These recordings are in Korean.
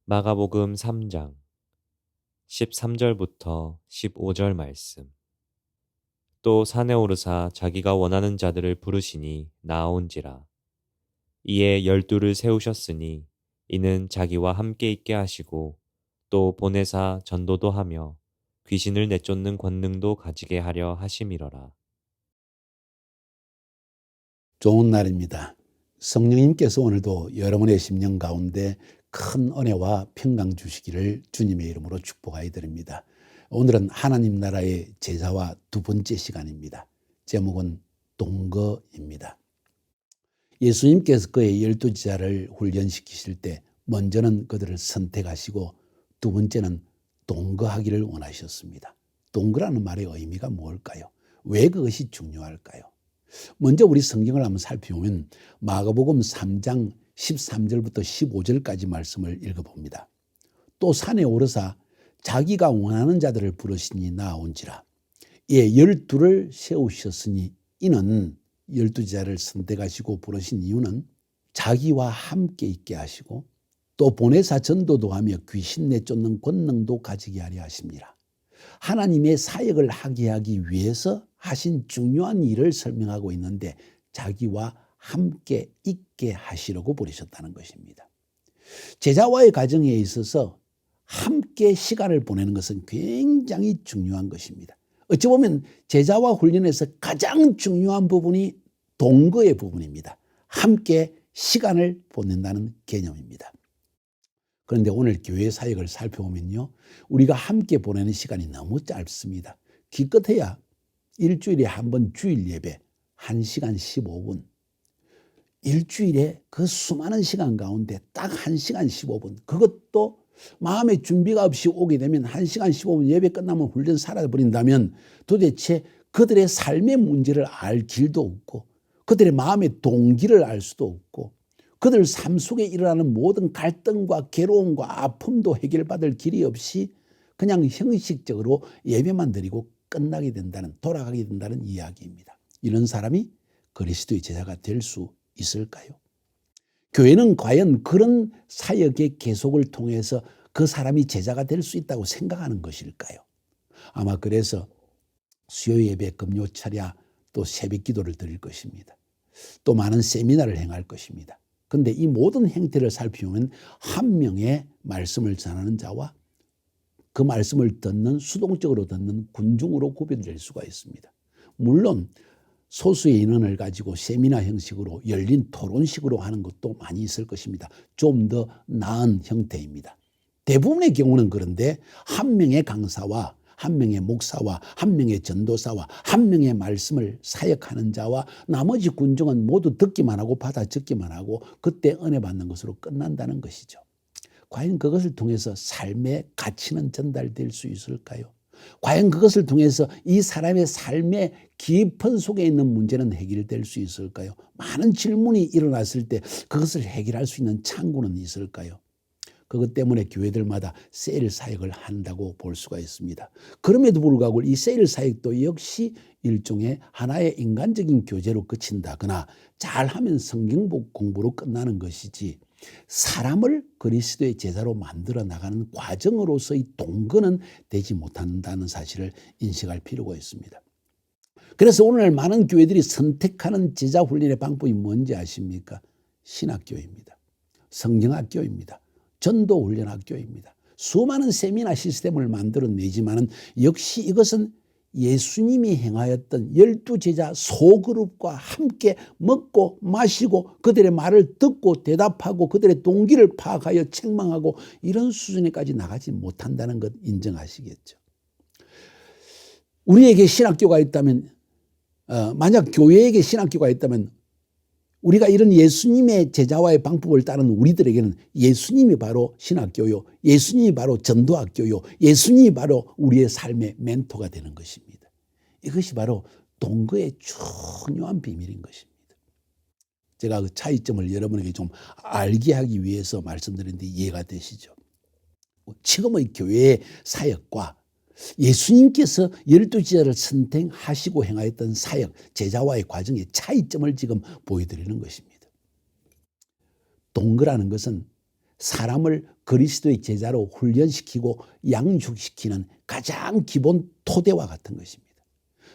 마가복음 3장 13절부터 15절 말씀. 또 산에 오르사 자기가 원하는 자들을 부르시니 나아온지라. 이에 12를 세우셨으니 이는 자기와 함께 있게 하시고 또 보내사 전도도 하며 귀신을 내쫓는 권능도 가지게 하려 하심이러라. 좋은 날입니다. 성령님께서 오늘도 여러분의 심령 가운데 큰 은혜와 평강 주시기를 주님의 이름으로 축복하여 드립니다. 오늘은 하나님 나라의 제자와 두 번째 시간입니다. 제목은 동거입니다. 예수님께서 그의 12제자를 훈련시키실 때 먼저는 그들을 선택하시고 두 번째는 동거하기를 원하셨습니다. 동거라는 말의 의미가 무엇일까요? 왜 그것이 중요할까요? 먼저 우리 성경을 한번 살펴보면 마가복음 3장 13절부터 15절까지 말씀을 읽어봅니다. 또 산에 오르사 자기가 원하는 자들을 부르시니 나아온지라. 예, 12를 세우셨으니 이는 12제자를 선택하시고 부르신 이유는 자기와 함께 있게 하시고 또 보내사 전도도 하며 귀신 내쫓는 권능도 가지게 하려 하십니다. 하나님의 사역을 하게 하기 위해서 하신 중요한 일을 설명하고 있는데 자기와 함께 있게 하시려고 부르셨다는 것입니다. 제자와의 과정에 있어서 함께 시간을 보내는 것은 굉장히 중요한 것입니다. 어찌 보면 제자와 훈련에서 가장 중요한 부분이 동거의 부분입니다. 함께 시간을 보낸다는 개념입니다. 그런데 오늘 교회 사역을 살펴보면요, 우리가 함께 보내는 시간이 너무 짧습니다. 기껏해야 일주일에 한 번 주일 예배 1시간 15분, 일주일에 그 수많은 시간 가운데 딱 1시간 15분, 그것도 마음의 준비가 없이 오게 되면 1시간 15분 예배 끝나면 훈련 사라져버린다면 도대체 그들의 삶의 문제를 알 길도 없고 그들의 마음의 동기를 알 수도 없고 그들 삶 속에 일어나는 모든 갈등과 괴로움과 아픔도 해결받을 길이 없이 그냥 형식적으로 예배만 드리고 끝나게 된다는, 돌아가게 된다는 이야기입니다. 이런 사람이 그리스도의 제자가 될 수 있을까요? 교회는 과연 그런 사역의 계속을 통해서 그 사람이 제자가 될 수 있다고 생각하는 것일까요? 아마 그래서 수요 예배, 금요 철야, 또 새벽 기도를 드릴 것입니다. 또 많은 세미나를 행할 것입니다. 그런데 이 모든 행태를 살피면 한 명의 말씀을 전하는 자와 그 말씀을 듣는, 수동적으로 듣는 군중으로 구별될 수가 있습니다. 물론 소수의 인원을 가지고 세미나 형식으로 열린 토론식으로 하는 것도 많이 있을 것입니다. 좀 더 나은 형태입니다. 대부분의 경우는 그런데 한 명의 강사와 한 명의 목사와 한 명의 전도사와 한 명의 말씀을 사역하는 자와 나머지 군중은 모두 듣기만 하고 받아 적기만 하고 그때 은혜 받는 것으로 끝난다는 것이죠. 과연 그것을 통해서 삶의 가치는 전달될 수 있을까요? 과연 그것을 통해서 이 사람의 삶의 깊은 속에 있는 문제는 해결될 수 있을까요? 많은 질문이 일어났을 때 그것을 해결할 수 있는 창구는 있을까요? 그것 때문에 교회들마다 세일 사역을 한다고 볼 수가 있습니다. 그럼에도 불구하고 이 세일 사역도 역시 일종의 하나의 인간적인 교제로 그친다거나 잘하면 성경 공부로 끝나는 것이지 사람을 그리스도의 제자로 만들어 나가는 과정으로서의 동거는 되지 못한다는 사실을 인식할 필요가 있습니다. 그래서 오늘 많은 교회들이 선택하는 제자 훈련의 방법이 뭔지 아십니까? 신학교입니다. 성경학교입니다. 전도훈련학교입니다. 수많은 세미나 시스템을 만들어내지만 역시 이것은 예수님이 행하였던 12제자 소그룹과 함께 먹고 마시고 그들의 말을 듣고 대답하고 그들의 동기를 파악하여 책망하고 이런 수준에까지 나가지 못한다는 것 인정하시겠죠. 우리에게 신학교가 있다면 만약 교회에게 신학교가 있다면 우리가 이런 예수님의 제자와의 방법을 따르는 우리들에게는 예수님이 바로 신학교요, 예수님이 바로 전도학교요, 예수님이 바로 우리의 삶의 멘토가 되는 것입니다. 이것이 바로 동거의 중요한 비밀인 것입니다. 제가 그 차이점을 여러분에게 좀 알게 하기 위해서 말씀드리는데 이해가 되시죠? 지금의 교회의 사역과 예수님께서 12제자를 선택하시고 행하였던 사역, 제자와의 과정의 차이점을 지금 보여드리는 것입니다. 동거라는 것은 사람을 그리스도의 제자로 훈련시키고 양육시키는 가장 기본 토대와 같은 것입니다.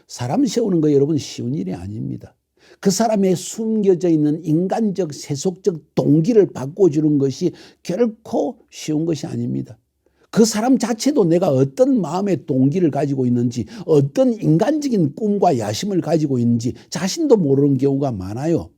사람 세우는 거 여러분 쉬운 일이 아닙니다. 그 사람의 숨겨져 있는 인간적 세속적 동기를 바꿔주는 것이 결코 쉬운 것이 아닙니다. 그 사람 자체도 내가 어떤 마음의 동기를 가지고 있는지, 어떤 인간적인 꿈과 야심을 가지고 있는지 자신도 모르는 경우가 많아요.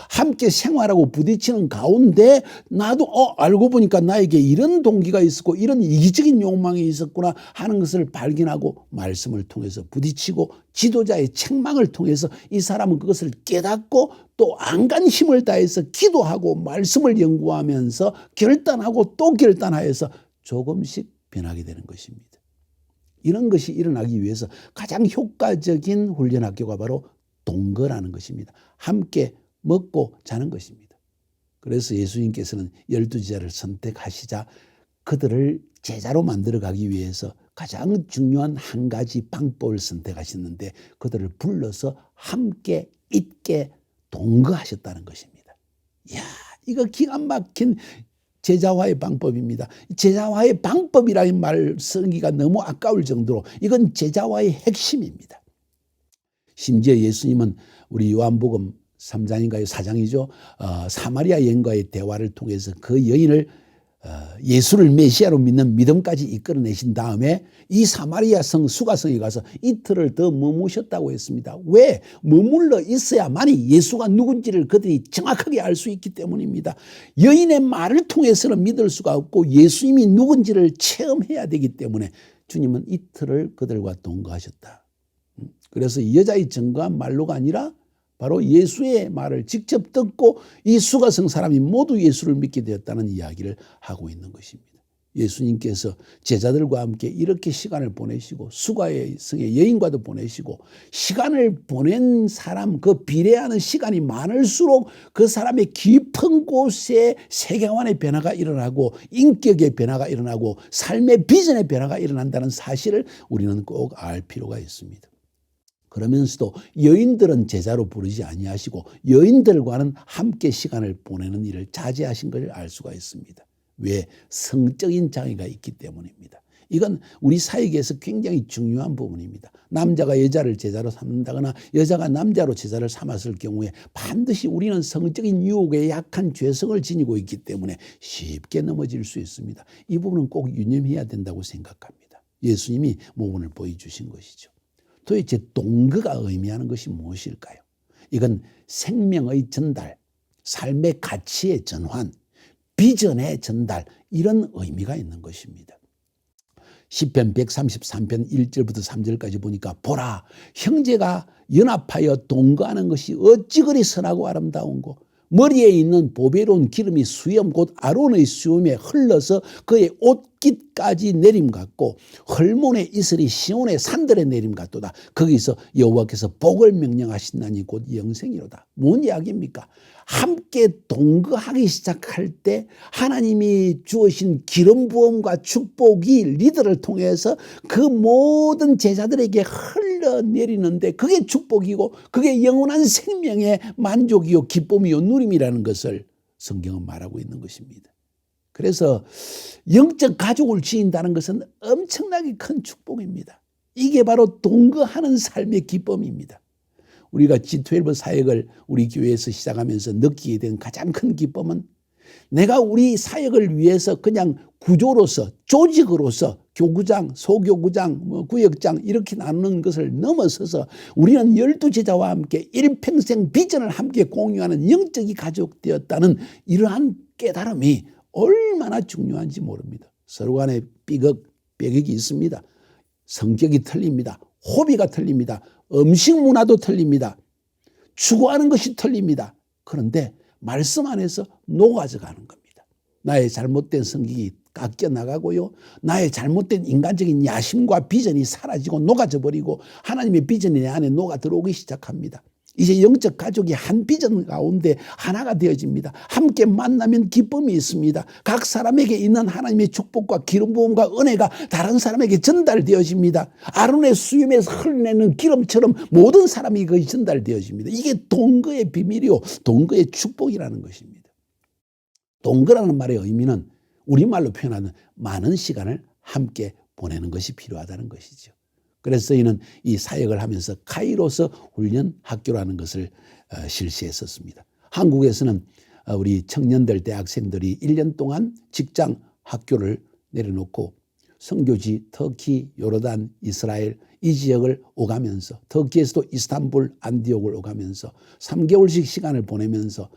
함께 생활하고 부딪히는 가운데 나도 알고 보니까 나에게 이런 동기가 있었고 이런 이기적인 욕망이 있었구나 하는 것을 발견하고 말씀을 통해서 부딪히고 지도자의 책망을 통해서 이 사람은 그것을 깨닫고 또 안간 힘을 다해서 기도하고 말씀을 연구하면서 결단하고 또 결단하여서 조금씩 변하게 되는 것입니다. 이런 것이 일어나기 위해서 가장 효과적인 훈련 학교가 바로 동거라는 것입니다. 함께 먹고 자는 것입니다. 그래서 예수님께서는 12제자를 선택하시자 그들을 제자로 만들어가기 위해서 가장 중요한 한 가지 방법을 선택하셨는데 그들을 불러서 함께 있게 동거하셨다는 것입니다. 이야, 이거 기가 막힌 제자화의 방법입니다. 제자화의 방법이라는 말 쓰기가 너무 아까울 정도로 이건 제자화의 핵심입니다. 심지어 예수님은 우리 요한복음 3장인가요? 4장이죠. 사마리아 여인과의 대화를 통해서 그 여인을 예수를 메시아로 믿는 믿음까지 이끌어내신 다음에 이 사마리아 성 수가성에 가서 이틀을 더 머무셨다고 했습니다. 왜? 머물러 있어야만이 예수가 누군지를 그들이 정확하게 알 수 있기 때문입니다. 여인의 말을 통해서는 믿을 수가 없고 예수님이 누군지를 체험해야 되기 때문에 주님은 이틀을 그들과 동거하셨다. 그래서 이 여자의 증거한 말로가 아니라 바로 예수의 말을 직접 듣고 이 수가성 사람이 모두 예수를 믿게 되었다는 이야기를 하고 있는 것입니다. 예수님께서 제자들과 함께 이렇게 시간을 보내시고 수가의 성의 여인과도 보내시고 시간을 보낸 사람 그 비례하는 시간이 많을수록 그 사람의 깊은 곳에 세계관의 변화가 일어나고 인격의 변화가 일어나고 삶의 비전의 변화가 일어난다는 사실을 우리는 꼭 알 필요가 있습니다. 그러면서도 여인들은 제자로 부르지 아니하시고 여인들과는 함께 시간을 보내는 일을 자제하신 것을 알 수가 있습니다. 왜? 성적인 장애가 있기 때문입니다. 이건 우리 사역에서 굉장히 중요한 부분입니다. 남자가 여자를 제자로 삼는다거나 여자가 남자로 제자를 삼았을 경우에 반드시 우리는 성적인 유혹에 약한 죄성을 지니고 있기 때문에 쉽게 넘어질 수 있습니다. 이 부분은 꼭 유념해야 된다고 생각합니다. 예수님이 모본을 보여주신 것이죠. 도대체 동거가 의미하는 것이 무엇일까요? 이건 생명의 전달, 삶의 가치의 전환, 비전의 전달 이런 의미가 있는 것입니다. 시편 133편 1절부터 3절까지 보니까 보라 형제가 연합하여 동거하는 것이 어찌 그리 선하고 아름다운고 머리에 있는 보배로운 기름이 수염 곧 아론의 수염에 흘러서 그의 옷깃까지 내림 같고 헐몬의 이슬이 시온의 산들의 내림 같도다. 거기서 여호와께서 복을 명령하신다니 곧 영생이로다. 뭔 이야기입니까? 함께 동거하기 시작할 때 하나님이 주어진 기름 부음과 축복이 리더를 통해서 그 모든 제자들에게 흘러내리는데 그게 축복이고 그게 영원한 생명의 만족이요 기쁨이요 누림이라는 것을 성경은 말하고 있는 것입니다. 그래서 영적 가족을 지인다는 것은 엄청나게 큰 축복입니다. 이게 바로 동거하는 삶의 기쁨입니다. 우리가 G12 사역을 우리 교회에서 시작하면서 느끼게 된 가장 큰 기쁨은 내가 우리 사역을 위해서 그냥 구조로서 조직으로서 교구장, 소교구장, 구역장 이렇게 나누는 것을 넘어서서 우리는 12제자와 함께 일평생 비전을 함께 공유하는 영적이 가족되었다는 이러한 깨달음이 얼마나 중요한지 모릅니다. 서로 간에 삐걱이 있습니다. 성격이 틀립니다. 호비가 틀립니다. 음식 문화도 틀립니다. 추구하는 것이 틀립니다. 그런데 말씀 안에서 녹아져 가는 겁니다. 나의 잘못된 성격이 깎여 나가고요. 나의 잘못된 인간적인 야심과 비전이 사라지고 녹아져 버리고 하나님의 비전이 내 안에 녹아 들어오기 시작합니다. 이제 영적 가족이 한 비전 가운데 하나가 되어집니다. 함께 만나면 기쁨이 있습니다. 각 사람에게 있는 하나님의 축복과 기름 부음과 은혜가 다른 사람에게 전달되어집니다. 아론의 수염에서 흘러내는 기름처럼 모든 사람이 거의 전달되어집니다. 이게 동거의 비밀이요 동거의 축복이라는 것입니다. 동거라는 말의 의미는 우리말로 표현하는 많은 시간을 함께 보내는 것이 필요하다는 것이죠. 그래서 저희는 이 사역을 하면서 카이로스 훈련 학교라는 것을 실시했었습니다. 한국에서는 우리 청년들, 대학생들이 1년 동안 직장 학교를 내려놓고 선교지 터키, 요르단, 이스라엘 이 지역을 오가면서 터키에서도 이스탄불, 안디옥을 오가면서 3개월씩 시간을 보내면서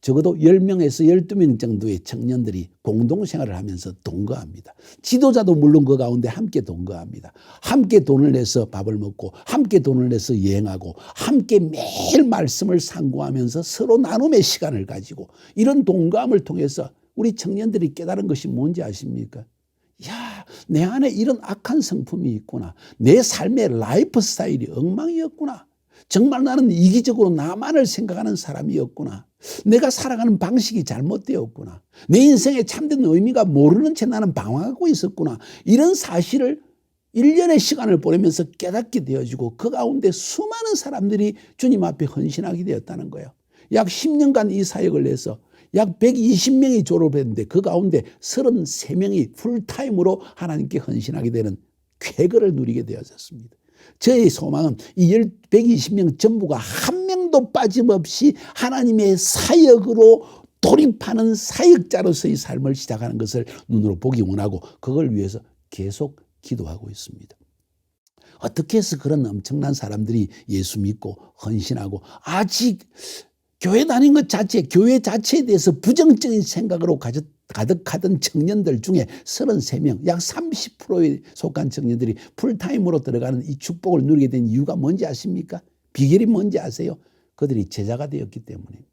적어도 10명에서 12명 정도의 청년들이 공동생활을 하면서 동거합니다. 지도자도 물론 그 가운데 함께 동거합니다. 함께 돈을 내서 밥을 먹고 함께 돈을 내서 여행하고 함께 매일 말씀을 상고하면서 서로 나눔의 시간을 가지고 이런 동거함을 통해서 우리 청년들이 깨달은 것이 뭔지 아십니까? 야, 내 안에 이런 악한 성품이 있구나. 내 삶의 라이프 스타일이 엉망이었구나. 정말 나는 이기적으로 나만을 생각하는 사람이었구나. 내가 살아가는 방식이 잘못되었구나. 내 인생의 참된 의미가 모르는 채 나는 방황하고 있었구나. 이런 사실을 1년의 시간을 보내면서 깨닫게 되어지고 그 가운데 수많은 사람들이 주님 앞에 헌신하게 되었다는 거예요. 약 10년간 이 사역을 해서 약 120명이 졸업했는데 그 가운데 33명이 풀타임으로 하나님께 헌신하게 되는 쾌거를 누리게 되어졌습니다. 저의 소망은 이 120명 전부가 한 명도 빠짐없이 하나님의 사역으로 돌입하는 사역자로서의 삶을 시작하는 것을 눈으로 보기 원하고 그걸 위해서 계속 기도하고 있습니다. 어떻게 해서 그런 엄청난 사람들이 예수 믿고 헌신하고 아직 교회 다닌 것 자체, 교회 자체에 대해서 부정적인 생각으로 가득하던 청년들 중에 33명, 약 30%에 속한 청년들이 풀타임으로 들어가는 이 축복을 누리게 된 이유가 뭔지 아십니까? 비결이 뭔지 아세요? 그들이 제자가 되었기 때문입니다.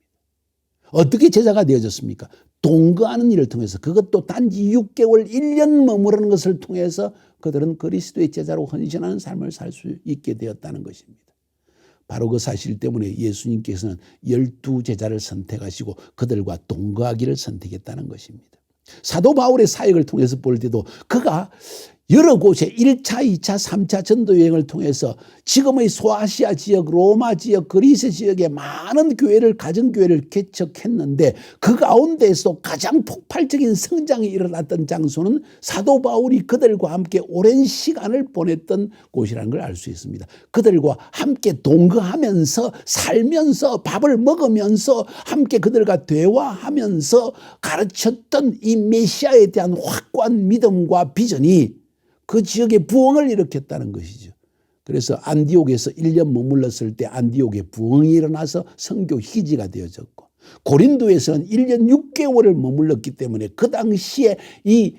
어떻게 제자가 되어졌습니까? 동거하는 일을 통해서 그것도 단지 6개월, 1년 머무르는 것을 통해서 그들은 그리스도의 제자로 헌신하는 삶을 살 수 있게 되었다는 것입니다. 바로 그 사실 때문에 예수님께서는 12제자를 선택하시고 그들과 동거하기를 선택했다는 것입니다. 사도 바울의 사역을 통해서 볼 때도 그가 여러 곳에 1차, 2차, 3차 전도 여행을 통해서 지금의 소아시아 지역, 로마 지역, 그리스 지역에 많은 교회를, 가정교회를 개척했는데 그 가운데서 가장 폭발적인 성장이 일어났던 장소는 사도 바울이 그들과 함께 오랜 시간을 보냈던 곳이라는 걸 알 수 있습니다. 그들과 함께 동거하면서 살면서 밥을 먹으면서 함께 그들과 대화하면서 가르쳤던 이 메시아에 대한 확고한 믿음과 비전이 그 지역에 부흥을 일으켰다는 것이죠. 그래서 안디옥에서 1년 머물렀을 때 안디옥에 부흥이 일어나서 선교 희지가 되어졌고 고린도에서는 1년 6개월을 머물렀기 때문에 그 당시에 이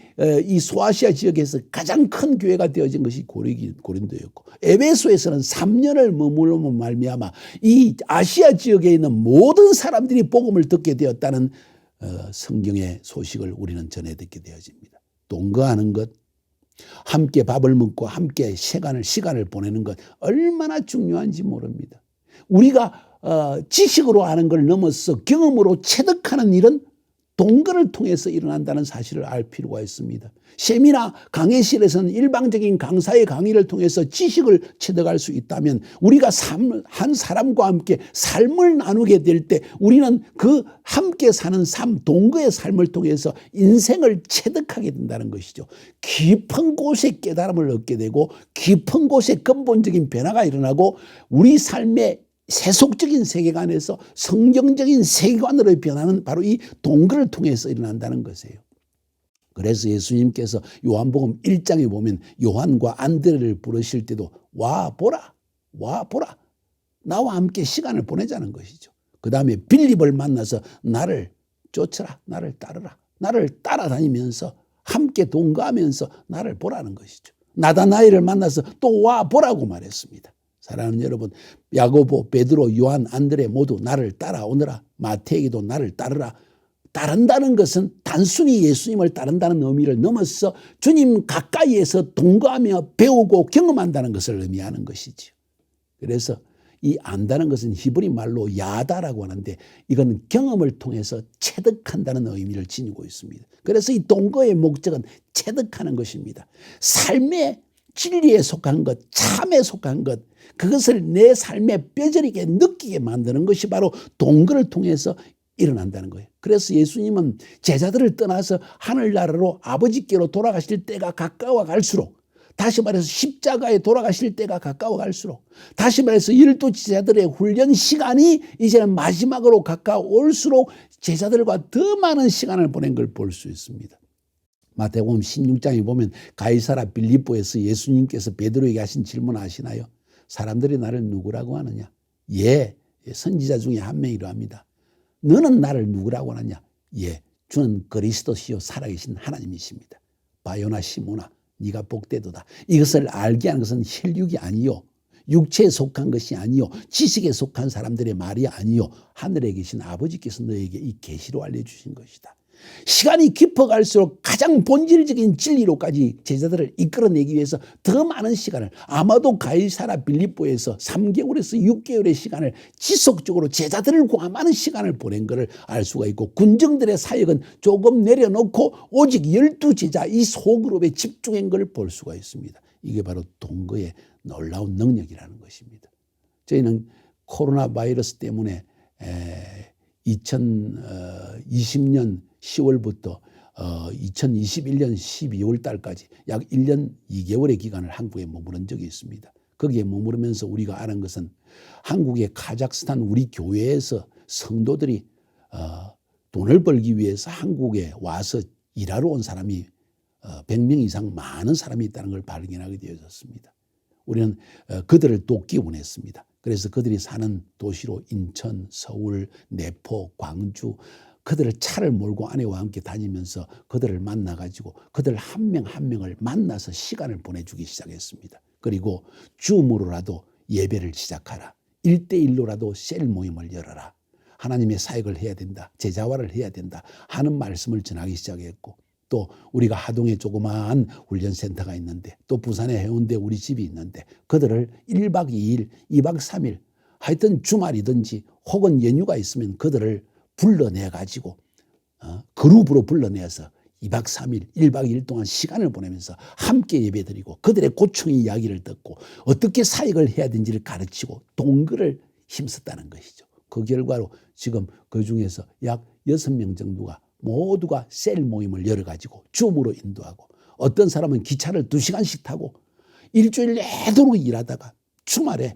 소아시아 지역에서 가장 큰 교회가 되어진 것이 고린도였고 에베소에서는 3년을 머물러 말미암아 이 아시아 지역에 있는 모든 사람들이 복음을 듣게 되었다는 성경의 소식을 우리는 전해 듣게 되어집니다. 동거하는 것, 함께 밥을 먹고 함께 시간을 보내는 것 얼마나 중요한지 모릅니다. 우리가 지식으로 아는 걸 넘어서 경험으로 체득하는 일은 동거를 통해서 일어난다는 사실을 알 필요가 있습니다. 세미나 강의실에서는 일방적인 강사의 강의를 통해서 지식을 체득할 수 있다면 우리가 한 사람과 함께 삶을 나누게 될 때 우리는 그 함께 사는 삶, 동거의 삶을 통해서 인생을 체득하게 된다는 것이죠. 깊은 곳에 깨달음을 얻게 되고 깊은 곳에 근본적인 변화가 일어나고 우리 삶의 세속적인 세계관에서 성경적인 세계관으로 변하는 바로 이 동거를 통해서 일어난다는 것이에요. 그래서 예수님께서 요한복음 1장에 보면 요한과 안드레를 부르실 때도 와 보라 나와 함께 시간을 보내자는 것이죠. 그 다음에 빌립을 만나서 나를 쫓으라, 나를 따르라, 나를 따라다니면서 함께 동거하면서 나를 보라는 것이죠. 나다나엘을 만나서 또 와 보라고 말했습니다. 사랑하는 여러분, 야고보, 베드로, 요한, 안드레 모두 나를 따라오너라. 마태에게도 나를 따르라. 따른다는 것은 단순히 예수님을 따른다는 의미를 넘어서 주님 가까이에서 동거하며 배우고 경험한다는 것을 의미하는 것이죠. 그래서 이 안다는 것은 히브리 말로 야다라고 하는데 이건 경험을 통해서 체득한다는 의미를 지니고 있습니다. 그래서 이 동거의 목적은 체득하는 것입니다. 삶의 진리에 속한 것, 참에 속한 것, 그것을 내 삶에 뼈저리게 느끼게 만드는 것이 바로 동거를 통해서 일어난다는 거예요. 그래서 예수님은 제자들을 떠나서 하늘나라로 아버지께로 돌아가실 때가 가까워 갈수록, 다시 말해서 십자가에 돌아가실 때가 가까워 갈수록, 다시 말해서 12 제자들의 훈련 시간이 이제는 마지막으로 가까워올수록 제자들과 더 많은 시간을 보낸 걸 볼 수 있습니다. 마태복음 16장에 보면 가이사라 빌립보에서 예수님께서 베드로에게 하신 질문 아시나요? 사람들이 나를 누구라고 하느냐? 예, 선지자 중에 한 명이라 합니다. 너는 나를 누구라고 하느냐? 예, 주는 그리스도시요 살아계신 하나님이십니다. 바요나 시모나, 네가 복되도다. 이것을 알게 하는 것은 혈육이 아니요, 육체에 속한 것이 아니요, 지식에 속한 사람들의 말이 아니요, 하늘에 계신 아버지께서 너에게 이 계시로 알려주신 것이다. 시간이 깊어갈수록 가장 본질적인 진리로까지 제자들을 이끌어내기 위해서 더 많은 시간을, 아마도 가이사라 빌립보에서 3개월에서 6개월의 시간을 지속적으로 제자들을 구함하는 시간을 보낸 것을 알 수가 있고, 군정들의 사역은 조금 내려놓고 오직 12제자 이 소그룹에 집중한 것을 볼 수가 있습니다. 이게 바로 동거의 놀라운 능력이라는 것입니다. 저희는 코로나 바이러스 때문에 2020년 10월부터 2021년 12월 달까지 약 1년 2개월의 기간을 한국에 머무른 적이 있습니다. 거기에 머무르면서 우리가 아는 것은 한국의 카자흐스탄 우리 교회에서 성도들이 돈을 벌기 위해서 한국에 와서 일하러 온 사람이 100명 이상 많은 사람이 있다는 걸 발견하게 되었습니다. 우리는 그들을 돕기 원했습니다. 그래서 그들이 사는 도시로 인천, 서울, 내포, 광주, 그들을 차를 몰고 아내와 함께 다니면서 그들을 만나가지고 그들 한 명 한 명을 만나서 시간을 보내주기 시작했습니다. 그리고 줌으로라도 예배를 시작하라. 1대1로라도 셀 모임을 열어라. 하나님의 사역을 해야 된다. 제자화를 해야 된다 하는 말씀을 전하기 시작했고, 또 우리가 하동에 조그마한 훈련센터가 있는데, 또 부산에 해운대 우리 집이 있는데, 그들을 1박 2일, 2박 3일 하여튼 주말이든지 혹은 연휴가 있으면 그들을 불러내가지고 그룹으로 불러내서 2박 3일, 1박 2일 동안 시간을 보내면서 함께 예배드리고 그들의 고충의 이야기를 듣고 어떻게 사역을 해야 되는지를 가르치고 동거를 힘썼다는 것이죠. 그 결과로 지금 그 중에서 약 6명 정도가 모두가 셀 모임을 열어가지고 줌으로 인도하고, 어떤 사람은 기차를 2시간씩 타고 일주일 내도록 일하다가 주말에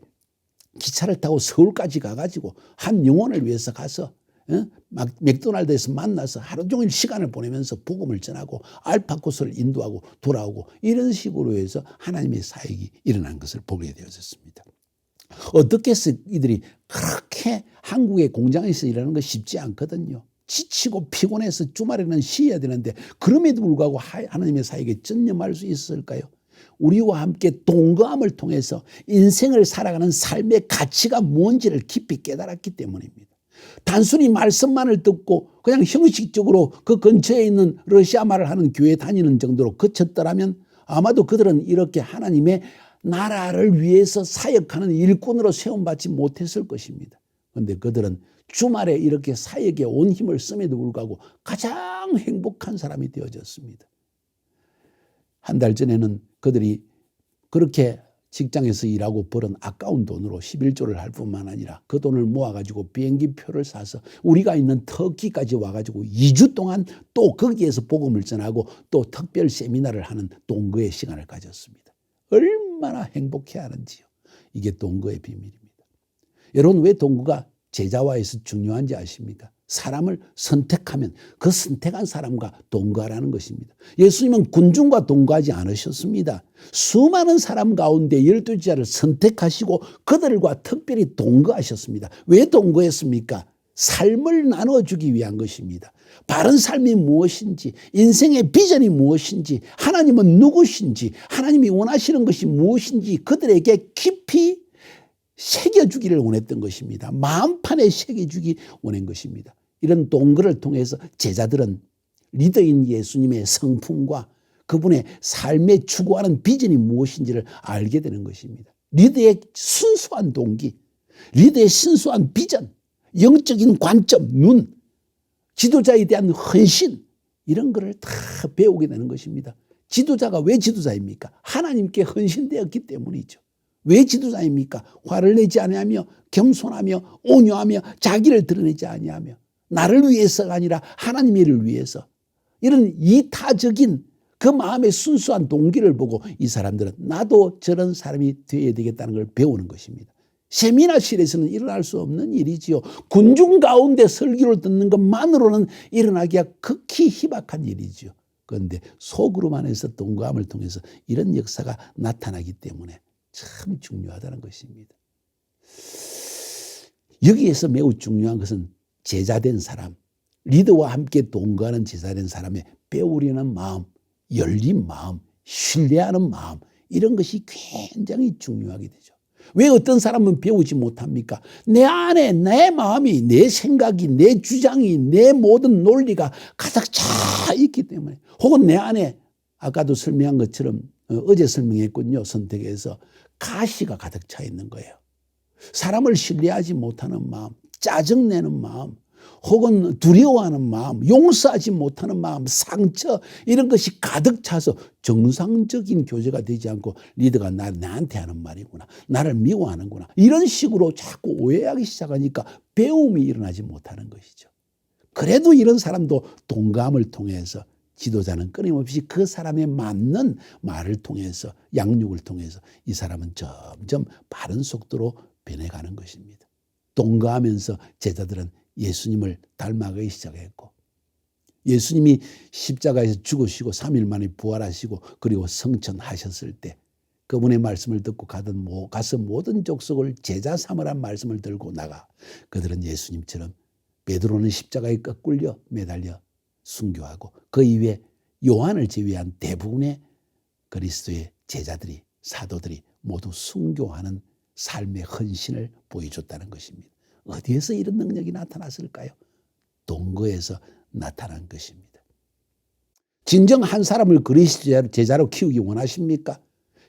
기차를 타고 서울까지 가가지고 한 영혼을 위해서 가서 막 맥도날드에서 만나서 하루 종일 시간을 보내면서 복음을 전하고 알파코스를 인도하고 돌아오고, 이런 식으로 해서 하나님의 사역이 일어난 것을 보게 되었습니다. 어떻게 해서 이들이 그렇게 한국의 공장에서 일하는 거 쉽지 않거든요. 지치고 피곤해서 주말에는 쉬어야 되는데 그럼에도 불구하고 하나님의 사역에 전념할 수 있었을까요? 우리와 함께 동거함을 통해서 인생을 살아가는 삶의 가치가 뭔지를 깊이 깨달았기 때문입니다. 단순히 말씀만을 듣고 그냥 형식적으로 그 근처에 있는 러시아 말을 하는 교회 다니는 정도로 그쳤더라면 아마도 그들은 이렇게 하나님의 나라를 위해서 사역하는 일꾼으로 세움받지 못했을 것입니다. 그런데 그들은 주말에 이렇게 사역에 온 힘을 씀에도 불구하고 가장 행복한 사람이 되어졌습니다. 한 달 전에는 그들이 그렇게 직장에서 일하고 벌은 아까운 돈으로 11조를 할 뿐만 아니라 그 돈을 모아가지고 비행기표를 사서 우리가 있는 터키까지 와가지고 2주 동안 또 거기에서 복음을 전하고 또 특별 세미나를 하는 동거의 시간을 가졌습니다. 얼마나 행복해하는지요. 이게 동거의 비밀입니다. 여러분, 왜 동거가 제자화에서 중요한지 아십니까? 사람을 선택하면 그 선택한 사람과 동거하라는 것입니다. 예수님은 군중과 동거하지 않으셨습니다. 수많은 사람 가운데 12제자를 선택하시고 그들과 특별히 동거하셨습니다. 왜 동거했습니까? 삶을 나눠주기 위한 것입니다. 바른 삶이 무엇인지, 인생의 비전이 무엇인지, 하나님은 누구신지, 하나님이 원하시는 것이 무엇인지 그들에게 깊이 새겨주기를 원했던 것입니다. 마음판에 새겨주기 원한 것입니다. 이런 동거를 통해서 제자들은 리더인 예수님의 성품과 그분의 삶에 추구하는 비전이 무엇인지를 알게 되는 것입니다. 리더의 순수한 동기, 리더의 순수한 비전, 영적인 관점, 눈, 지도자에 대한 헌신, 이런 것을 다 배우게 되는 것입니다. 지도자가 왜 지도자입니까? 하나님께 헌신되었기 때문이죠. 왜 지도자입니까? 화를 내지 아니하며 겸손하며 온유하며 자기를 드러내지 아니하며 나를 위해서가 아니라 하나님의 일을 위해서. 이런 이타적인 그 마음의 순수한 동기를 보고 이 사람들은 나도 저런 사람이 되어야 되겠다는 걸 배우는 것입니다. 세미나실에서는 일어날 수 없는 일이지요. 군중 가운데 설교를 듣는 것만으로는 일어나기가 극히 희박한 일이지요. 그런데 소그룹 안에서 동감을 통해서 이런 역사가 나타나기 때문에 참 중요하다는 것입니다. 여기에서 매우 중요한 것은 제자된 사람, 리더와 함께 동거하는 제자된 사람의 배우려는 마음, 열린 마음, 신뢰하는 마음, 이런 것이 굉장히 중요하게 되죠. 왜 어떤 사람은 배우지 못합니까? 내 안에 내 마음이, 내 생각이, 내 주장이, 내 모든 논리가 가득 차 있기 때문에, 혹은 내 안에 아까도 설명한 것처럼 어제 설명했군요. 선택에서 가시가 가득 차 있는 거예요. 사람을 신뢰하지 못하는 마음, 짜증내는 마음, 혹은 두려워하는 마음, 용서하지 못하는 마음, 상처, 이런 것이 가득 차서 정상적인 교제가 되지 않고 리더가 나한테 하는 말이구나, 나를 미워하는구나, 이런 식으로 자꾸 오해하기 시작하니까 배움이 일어나지 못하는 것이죠. 그래도 이런 사람도 동감을 통해서 지도자는 끊임없이 그 사람에 맞는 말을 통해서, 양육을 통해서 이 사람은 점점 바른 속도로 변해가는 것입니다. 동거하면서 제자들은 예수님을 닮아가기 시작했고, 예수님이 십자가에서 죽으시고 3일 만에 부활하시고 그리고 성천하셨을 때 그분의 말씀을 듣고 가서 모든 족속을 제자 삼으란 말씀을 들고 나가 그들은 예수님처럼 베드로는 십자가에 꺾울려 매달려 순교하고 그 이후에 요한을 제외한 대부분의 그리스도의 제자들이, 사도들이 모두 순교하는 삶의 헌신을 보여줬다는 것입니다. 어디에서 이런 능력이 나타났을까요? 동거에서 나타난 것입니다. 진정 한 사람을 그리스도 제자로 키우기 원하십니까?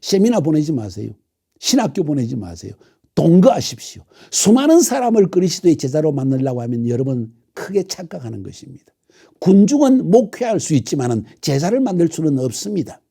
세미나 보내지 마세요. 신학교 보내지 마세요. 동거하십시오. 수많은 사람을 그리스도의 제자로 만들려고 하면 여러분 크게 착각하는 것입니다. 군중은 목회할 수 있지만 제자를 만들 수는 없습니다.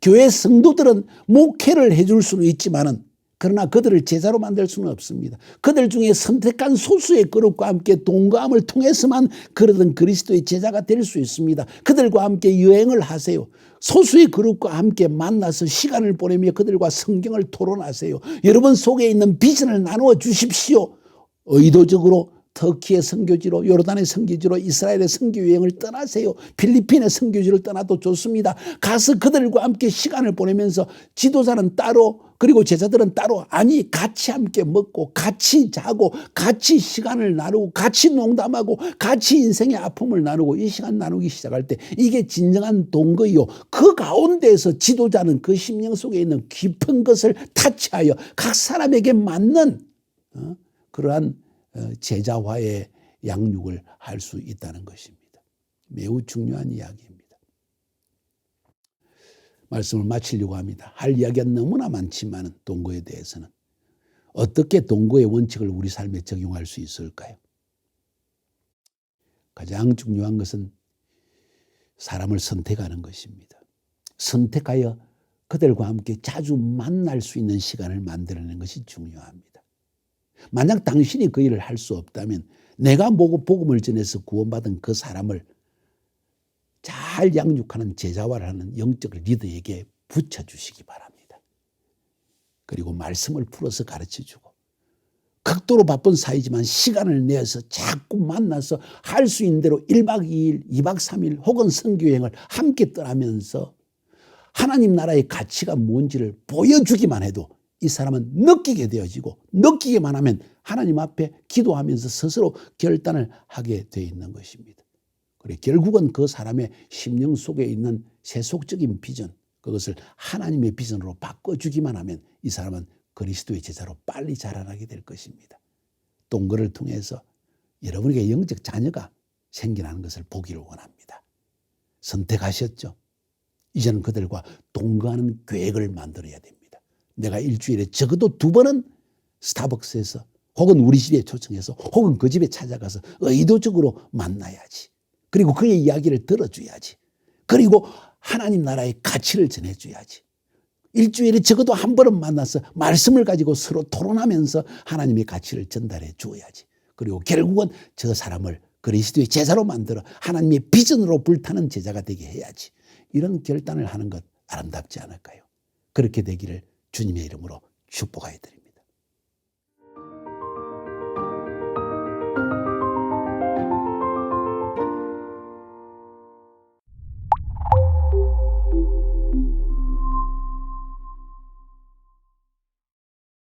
교회 성도들은 목회를 해줄 수는 있지만 그러나 그들을 제자로 만들 수는 없습니다. 그들 중에 선택한 소수의 그룹과 함께 동거함을 통해서만 그러던 그리스도의 제자가 될 수 있습니다. 그들과 함께 여행을 하세요. 소수의 그룹과 함께 만나서 시간을 보내며 그들과 성경을 토론하세요. 여러분 속에 있는 비전을 나누어 주십시오. 의도적으로 터키의 선교지로, 요르단의 선교지로, 이스라엘의 선교 여행을 떠나세요. 필리핀의 선교지를 떠나도 좋습니다. 가서 그들과 함께 시간을 보내면서 지도자는 따로, 그리고 제자들은 따로, 아니 같이 함께 먹고 같이 자고 같이 시간을 나누고 같이 농담하고 같이 인생의 아픔을 나누고 이 시간 나누기 시작할 때 이게 진정한 동거요. 그 가운데에서 지도자는 그 심령 속에 있는 깊은 것을 타치하여 각 사람에게 맞는 그러한 제자화의 양육을 할 수 있다는 것입니다. 매우 중요한 이야기입니다. 말씀을 마치려고 합니다. 할 이야기가 너무나 많지만 동거에 대해서는 어떻게 동거의 원칙을 우리 삶에 적용할 수 있을까요? 가장 중요한 것은 사람을 선택하는 것입니다. 선택하여 그들과 함께 자주 만날 수 있는 시간을 만들어내는 것이 중요합니다. 만약 당신이 그 일을 할 수 없다면 내가 복음을 전해서 구원받은 그 사람을 잘 양육하는 제자화를 하는 영적 리더에게 붙여주시기 바랍니다. 그리고 말씀을 풀어서 가르쳐주고 극도로 바쁜 사이지만 시간을 내어서 자꾸 만나서 할 수 있는 대로 1박 2일, 2박 3일 혹은 선교여행을 함께 떠나면서 하나님 나라의 가치가 뭔지를 보여주기만 해도 이 사람은 느끼게 되어지고 느끼기만 하면 하나님 앞에 기도하면서 스스로 결단을 하게 되어 있는 것입니다. 그래 결국은 그 사람의 심령 속에 있는 세속적인 비전, 그것을 하나님의 비전으로 바꿔주기만 하면 이 사람은 그리스도의 제자로 빨리 자라나게 될 것입니다. 동거를 통해서 여러분에게 영적 자녀가 생겨나는 것을 보기를 원합니다. 선택하셨죠? 이제는 그들과 동거하는 계획을 만들어야 됩니다. 내가 일주일에 적어도 2번은 스타벅스에서 혹은 우리 집에 초청해서 혹은 그 집에 찾아가서 의도적으로 만나야지. 그리고 그의 이야기를 들어줘야지. 그리고 하나님 나라의 가치를 전해줘야지. 일주일에 적어도 1번은 만나서 말씀을 가지고 서로 토론하면서 하나님의 가치를 전달해 주어야지. 그리고 결국은 저 사람을 그리스도의 제자로 만들어 하나님의 비전으로 불타는 제자가 되게 해야지. 이런 결단을 하는 것 아름답지 않을까요? 그렇게 되기를 주님의 이름으로 축복하여 드립니다.